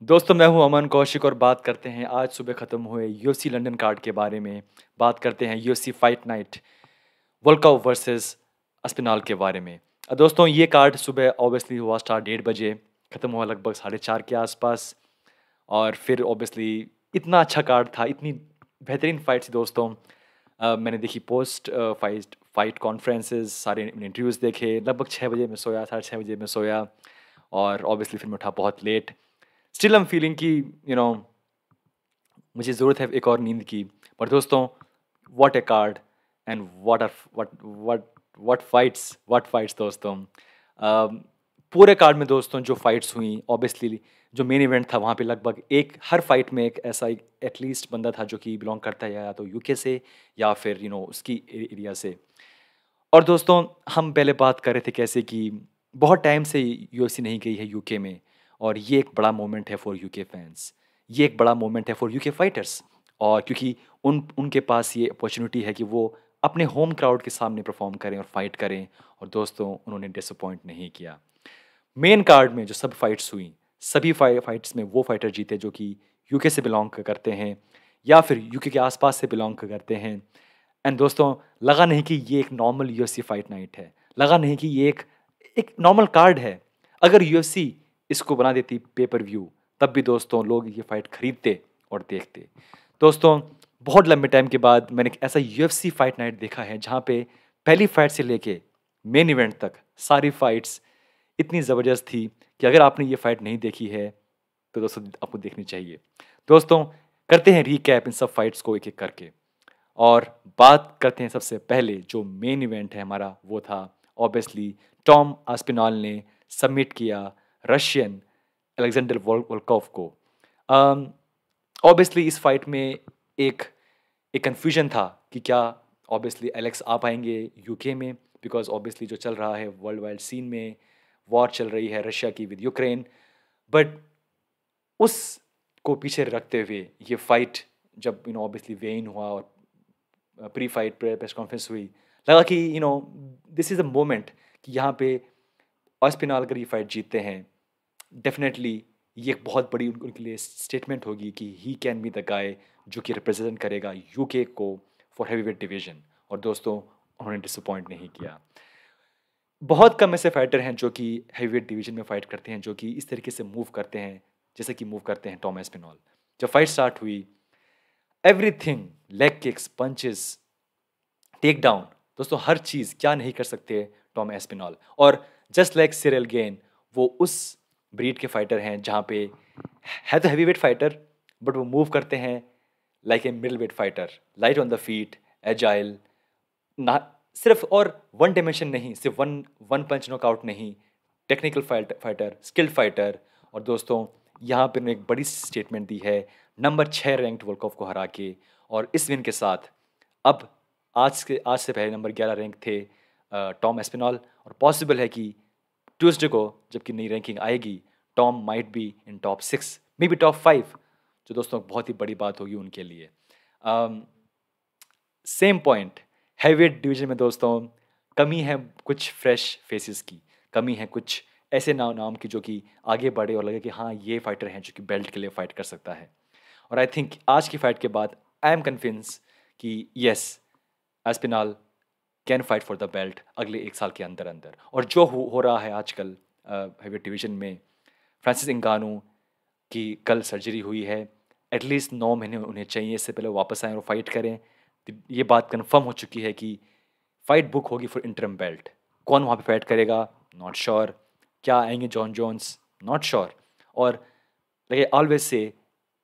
दोस्तों मैं हूं अमन कौशिक और बात करते हैं आज सुबह ख़त्म हुए यूएफसी लंदन कार्ड के बारे में। बात करते हैं UFC fight night Volkov versus Aspinall के बारे में। दोस्तों ये कार्ड सुबह ऑब्वियसली हुआ स्टार्ट 1:30 बजे, ख़त्म हुआ लगभग 4:30 के आसपास। और फिर ऑब्वियसली इतना अच्छा कार्ड था, इतनी बेहतरीन फाइट थी दोस्तों। मैंने देखी पोस्ट फाइट फाइट कॉन्फ्रेंसेस, सारे इंटरव्यूज़ देखे। लगभग 6 बजे मैं सोया, 6:30 बजे मैं सोया और ऑब्वियसली फिर मैं उठा बहुत late. Still I am feeling कि यू नो मुझे ज़रूरत है एक और नींद की। पर दोस्तों what a card and what fights दोस्तों। पूरे कार्ड में दोस्तों जो फाइट्स हुई, ऑब्वियसली जो मेन इवेंट था वहाँ पे लगभग एक हर फाइट में एक ऐसा एटलीस्ट बंदा था जो कि बिलोंग करता है या तो यूके से या फिर उसकी एरिया से। और दोस्तों हम पहले बात कर रहे थे कैसे कि बहुत टाइम से यूएफसी नहीं गई है यूके में, और ये एक बड़ा मोमेंट है फॉर यूके फैंस। ये एक बड़ा मोमेंट है फॉर यूके फाइटर्स, और क्योंकि उनके पास ये अपॉर्चुनिटी है कि वो अपने होम क्राउड के सामने परफॉर्म करें और फाइट करें। और दोस्तों उन्होंने डिसअपॉइंट नहीं किया। मेन कार्ड में जो सब फाइट्स हुई, सभी फाइट्स में वो फाइटर जीते जो कि यूके से बिलोंग करते हैं या फिर यूके के आसपास से बिलोंग करते हैं। एंड दोस्तों लगा नहीं कि ये एक नॉर्मल यूएफसी फाइट नाइट है, लगा नहीं कि ये एक एक नॉर्मल कार्ड है। अगर यूएफसी इसको बना देती पेपर व्यू, तब भी दोस्तों लोग ये फाइट खरीदते और देखते। दोस्तों बहुत लंबे टाइम के बाद मैंने एक ऐसा यूएफसी फाइट नाइट देखा है जहाँ पे पहली फाइट से लेके मेन इवेंट तक सारी फाइट्स इतनी ज़बरदस्त थी कि अगर आपने ये फाइट नहीं देखी है तो दोस्तों आपको देखनी चाहिए। दोस्तों करते हैं रीकैप इन सब फाइट्स को एक एक करके, और बात करते हैं सबसे पहले जो मेन इवेंट है हमारा, वो था ऑब्वियसली टॉम आस्पिनॉल ने सबमिट किया रशियन अलेक्जेंडर वोल्कोव को। ऑब्वियसली इस फाइट में एक एक कन्फ्यूजन था कि क्या ऑब्वियसली एलेक्स आ पाएंगे यूके में, बिकॉज ऑब्वियसली जो चल रहा है वर्ल्ड वाइड सीन में, वॉर चल रही है रशिया की विद यूक्रेन। बट उस को पीछे रखते हुए ये फाइट जब ऑब्वियसली वेइन हुआ और प्री फाइट प्रेस कॉन्फ्रेंस हुई, लगा कि दिस इज़ अ मोमेंट कि यहाँ पे ऑस्पिनल अगर ये फाइट जीतते हैं, डेफिनेटली ये एक बहुत बड़ी उनके लिए स्टेटमेंट होगी कि he can be the guy जो कि रिप्रेजेंट करेगा यूके को फॉर हैवीवेट डिवीजन। और दोस्तों उन्होंने डिसअपॉइंट नहीं किया। बहुत कम ऐसे फाइटर हैं जो कि हैवीवेट डिवीजन में फाइट करते हैं जो कि इस तरीके से मूव करते हैं जैसे कि मूव करते हैं टॉम एस्पिनॉल। जब फाइट स्टार्ट हुई, everything, leg kicks, punches, take down, दोस्तों हर चीज़ क्या नहीं कर सकते टॉम एस्पिनॉल। और जस्ट लाइक सिरिल गेन, वो उस ब्रीड के फाइटर हैं जहाँ पे है तो हैवी वेट फाइटर, बट वो मूव करते हैं like a middle wait fighter, light on the feet, agile, ना सिर्फ और वन डायमेंशन नहीं, सिर्फ वन वन पंच नॉकआउट नहीं, टेक्निकल फाइटर, स्किल्ड फाइटर। और दोस्तों यहाँ पे उन्होंने एक बड़ी स्टेटमेंट दी है नंबर 6 रैंक्ड वोल्कोव को हरा के। और इस विन के साथ अब आज से पहले नंबर 11 रैंक थे टॉम एस्पिनॉल, और पॉसिबल है कि ट्यूसडे को जबकि नई रैंकिंग आएगी, Tom might be in top 6, may be top 5, जो दोस्तों बहुत ही बड़ी बात होगी उनके लिए। सेम पॉइंट हैवीवेट डिवीजन में दोस्तों कमी है कुछ फ्रेश फेसेस की, कमी है कुछ ऐसे नाम की जो कि आगे बढ़े और लगे कि हाँ ये फाइटर हैं जो कि बेल्ट के लिए फाइट कर सकता है। और आई थिंक आज की फाइट के बाद आई एम कन्विंस कि yes, Aspinall can fight for the belt अगले 1 साल के अंदर अंदर। और जो हो रहा है आजकल हैवीवेट डिवीजन में, फ्रांसिस इंगानू की कल सर्जरी हुई है, एटलीस्ट 9 महीने उन्हें चाहिए, इससे पहले वापस आएँ और फाइट करें। तो ये बात कंफर्म हो चुकी है कि फाइट बुक होगी फॉर इंटरम बेल्ट। कौन वहाँ पे फाइट करेगा, नॉट श्योर। क्या आएंगे जॉन जोन्स, नॉट श्योर। और लगे ऑलवेज से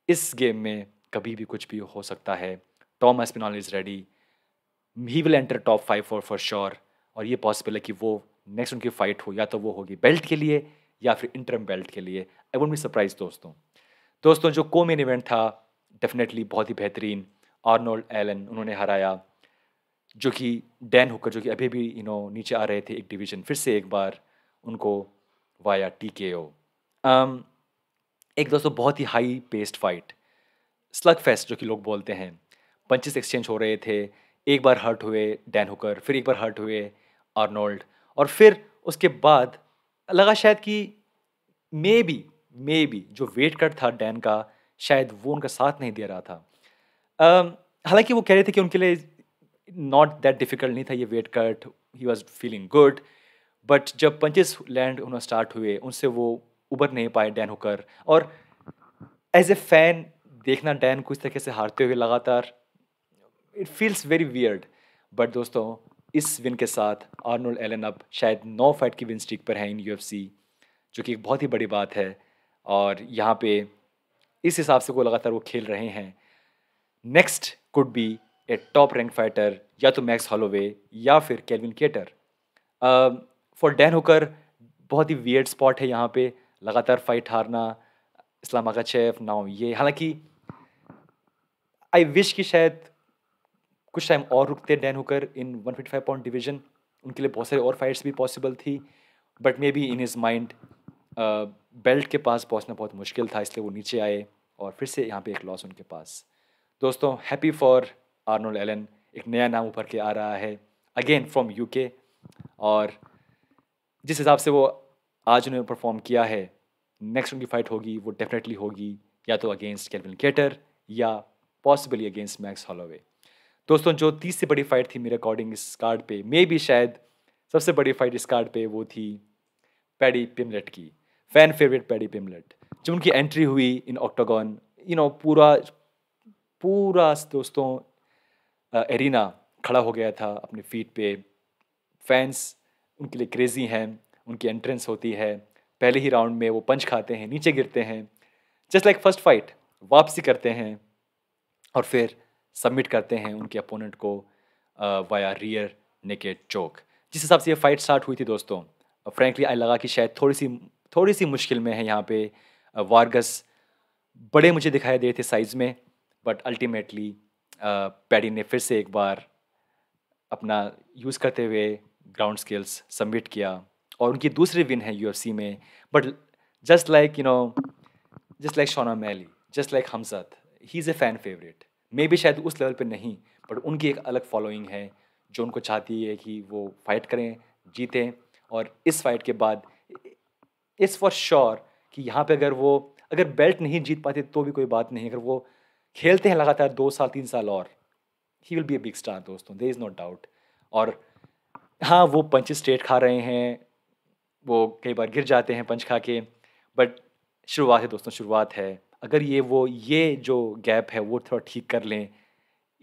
इस गेम में कभी भी कुछ भी हो सकता है। Tom Aspinall is ready, he will enter top 5 for sure. और ये पॉसिबल है कि वो नेक्स्ट उनकी फाइट हो या तो वो होगी बेल्ट के लिए या फिर इंटरम बेल्ट के लिए। आई वोंट बी सरप्राइज दोस्तों जो को मेन इवेंट था डेफिनेटली बहुत ही बेहतरीन, आर्नोल्ड एलन उन्होंने हराया, जो कि डैन हुकर जो कि अभी भी नीचे आ रहे थे एक डिवीजन, फिर से एक बार उनको वाया टीकेओ। एक दोस्तों बहुत ही high paced fight, slugfest जो कि लोग बोलते हैं, पंचेस एक्सचेंज हो रहे थे। एक बार हर्ट हुए डैन हुकर, फिर एक बार हर्ट हुए आर्नोल्ड, और फिर उसके बाद लगा शायद कि मे बी मे बी जो वेट कट था डैन का, शायद वो उनका साथ नहीं दे रहा था। हालाँकि वो कह रहे थे कि उनके लिए नॉट दैट डिफ़िकल्ट नहीं था ये weight cut, he was feeling good. But जब पंचेस लैंड होना स्टार्ट हुए, उनसे वो उबर नहीं पाए डैन हुकर। और एज़ ए फ़ैन देखना डैन को इस तरीके से हारते हुए लगातार, it feels very weird. But दोस्तों, इस विन के साथ आर्नोल्ड एलन अब शायद 9 फाइट की विन स्ट्रीक पर हैं इन यूएफसी, जो कि एक बहुत ही बड़ी बात है। और यहाँ पे इस हिसाब से वो लगातार वो खेल रहे हैं। Next could be A top rank fighter, या तो मैक्स हॉलोवे या फिर kelvin cater. For Dan Hooker बहुत ही वियर्ड स्पॉट है यहाँ पे, लगातार फाइट हारना, इस्लाम मखाचेव नाउ ये। हालांकि आई विश कि शायद कुछ टाइम और रुकते डैन हुकर इन 155 पाउंड डिवीजन, उनके लिए बहुत सारी और फाइट्स भी पॉसिबल थी। But may be in his mind belt के पास पहुंचना बहुत मुश्किल था, इसलिए वो नीचे आए और फिर से यहाँ पे एक लॉस उनके पास। दोस्तों, हैप्पी फॉर आर्नोल्ड एलन, एक नया नाम उभर के आ रहा है अगेन फ्रॉम यूके। और जिस हिसाब से वो आज उन्होंने परफॉर्म किया है, नेक्स्ट उनकी फाइट होगी वो डेफिनेटली होगी या तो अगेंस्ट केल्विन केटर या पॉसिबली अगेंस्ट मैक्स हॉलोवे। दोस्तों, जो तीसरी बड़ी फाइट थी मेरे अकॉर्डिंग इस कार्ड पे, मे बी शायद सबसे बड़ी फाइट इस कार्ड पे, वो थी पैडी पिमलेट की, फैन फेवरेट पैडी पिमलेट। जब उनकी एंट्री हुई इन ऑक्टागन, पूरा पूरा दोस्तों एरिना खड़ा हो गया था अपने फीट पे। फैंस उनके लिए क्रेजी हैं, उनकी एंट्रेंस होती है, पहले ही राउंड में वो पंच खाते हैं, नीचे गिरते हैं, जस्ट लाइक फर्स्ट फाइट वापसी करते हैं और फिर सबमिट करते हैं उनके अपोनेंट को वाया रियर नेकेड चोक। जिस हिसाब से ये फाइट स्टार्ट हुई थी दोस्तों, फ्रैंकली आई लगा कि शायद थोड़ी सी मुश्किल में है यहाँ पे वार्गस। बड़े मुझे दिखाई दे थे साइज़ में, बट अल्टीमेटली पैडी ने फिर से एक बार अपना यूज़ करते हुए ग्राउंड स्किल्स सबमिट किया और उनकी दूसरी विन है यूएफसी में। But just like just like Sean Malley, just like Hamzat, he is a fan favourite. मे भी शायद उस लेवल पे नहीं, बट उनकी एक अलग फॉलोइंग है जो उनको चाहती है कि वो फाइट करें, जीतें। और इस फाइट के बाद इट्स फॉर श्योर कि यहाँ पे अगर बेल्ट नहीं जीत पाते तो भी कोई बात नहीं, अगर वो खेलते हैं लगातार 2 साल 3 साल और, he will be a big star दोस्तों, देयर इज़ नो डाउट। और हाँ, वो पंचेस स्ट्रेट खा रहे हैं, वो कई बार गिर जाते हैं पंच खा के, बट शुरुआत है दोस्तों, शुरुआत है। अगर ये जो गैप है वो थोड़ा ठीक कर लें,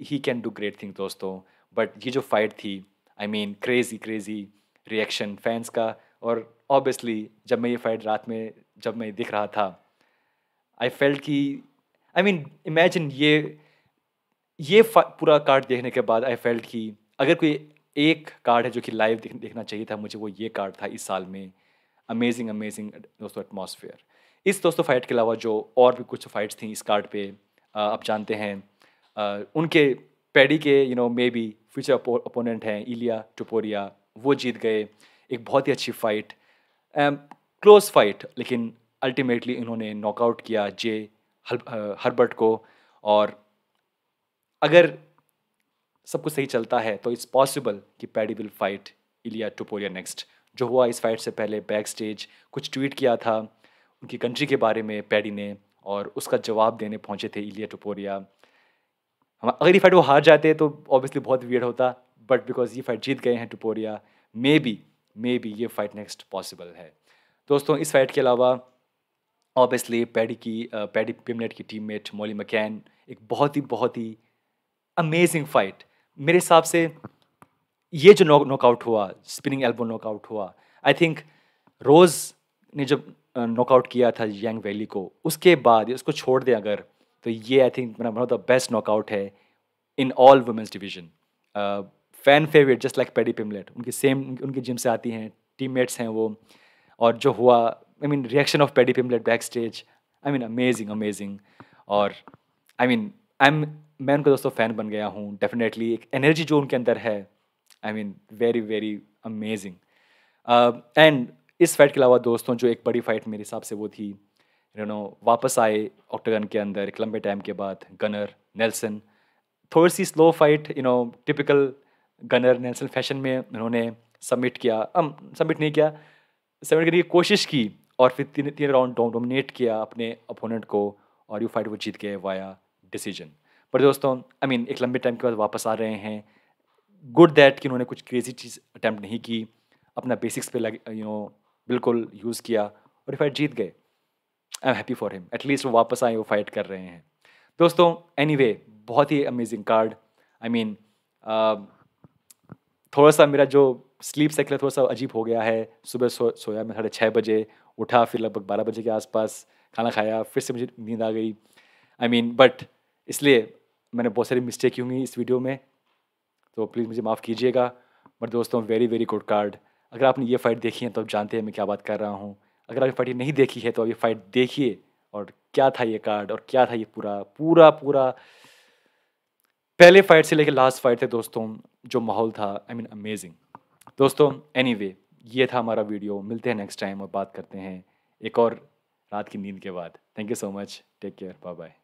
he can do great thing दोस्तों। बट ये जो फाइट थी, I mean crazy reaction fans का। और ऑब्वियसली जब मैं ये फाइट रात में जब मैं दिख रहा था, आई फेल्ट कि आई मीन इमेजिन पूरा कार्ड देखने के बाद आई फेल्ट कि अगर कोई एक कार्ड है जो कि लाइव देखना चाहिए था मुझे, वो ये कार्ड था इस साल में। अमेजिंग दोस्तों एटमॉस्फेयर। इस दोस्तों फाइट के अलावा जो और भी कुछ फाइट्स थी इस कार्ड पे, आप जानते हैं उनके पैडी के मे बी फ्यूचर अपोनेंट हैं इलिया टुपोरिया, वो जीत गए। एक बहुत ही अच्छी फाइट, क्लोज फाइट, लेकिन अल्टीमेटली इन्होंने नॉकआउट किया हर्बर्ट को। और अगर सब कुछ सही चलता है तो इट्स पॉसिबल कि Paddy will fight Ilia Topuria next. जो हुआ इस फाइट से पहले बैक स्टेज कुछ ट्वीट किया था उनकी कंट्री के बारे में पैडी ने, और उसका जवाब देने पहुंचे थे इलिया टुपोरिया। अगर ये फाइट वो हार जाते तो ऑब्वियसली बहुत वियर्ड होता, बट बिकॉज ये फाइट जीत गए हैं टुपोरिया, मे बी ये फाइट नेक्स्ट पॉसिबल है। दोस्तों, इस फाइट के अलावा ऑब्वियसली पैडी पिमलेट की टीममेट मॉली मैकैन, एक बहुत ही अमेजिंग फाइट। मेरे हिसाब से ये जो नॉकआउट हुआ, स्पिनिंग एल्बो नॉकआउट हुआ, आई थिंक रोज़ ने जब नॉकआउट किया था यांग वैली को, उसके बाद उसको छोड़ दें अगर, तो ये I think one of the best knockout है in all women's division. Fan favourite just like Paddy Pimblett, उनकी जिम से आती हैं, टीममेट्स हैं वो। और जो हुआ, I mean reaction of Paddy Pimblett backstage, I mean amazing. और आई मीन मैं उनका दोस्तों फ़ैन बन गया हूँ डेफिनेटली। एक एनर्जी जो उनके अंदर है, I mean very amazing. And इस फाइट के अलावा दोस्तों जो एक बड़ी फाइट मेरे हिसाब से वो थी, वापस आए ऑक्टागन के अंदर एक लंबे टाइम के बाद गनर नेल्सन। थोड़ी सी slow fight, typical Gunnar Nelson fashion में उन्होंने सबमिट नहीं किया, सबमिट करने की कोशिश की और फिर तीन तीन राउंड डोमिनेट किया अपने अपोनेंट को, और ये फाइट वो जीत गए वाया डिसीजन। पर दोस्तों आई मीन एक लंबे टाइम के बाद वापस आ रहे हैं। गुड दैट कि उन्होंने कुछ क्रेजी चीज़ अटैम्प्ट नहीं की, अपना बेसिक्स पे लग बिल्कुल यूज़ किया और ये फाइट जीत गए। I am happy for him, at least वो वापस आए, वो फाइट कर रहे हैं। दोस्तों एनीवे बहुत ही अमेजिंग कार्ड। आई मीन थोड़ा सा मेरा जो स्लीप साइकिल है थोड़ा सा अजीब हो गया है। सुबह सोया मैं 6:30 बजे, उठा फिर लगभग 12 बजे के आसपास, खाना खाया, फिर से मुझे नींद आ गई। आई मीन बट इसलिए मैंने बहुत सारी मिस्टेक की होंगी इस वीडियो में, तो प्लीज़ मुझे माफ़ कीजिएगा। बट दोस्तों वेरी वेरी गुड कार्ड। अगर आपने ये फ़ाइट देखी है तो आप जानते हैं मैं क्या बात कर रहा हूँ। अगर आपने फाइट नहीं देखी है तो आप ये फाइट देखिए, और क्या था ये कार्ड और क्या था ये पूरा पूरा पूरा पहले फाइट से लेकर लास्ट फाइट थे दोस्तों, जो माहौल था आई मीन अमेजिंग। दोस्तों एनीवे ये था हमारा वीडियो, मिलते हैं नेक्स्ट टाइम और बात करते हैं एक और रात की नींद के बाद। Thank you so much, take care, bye bye.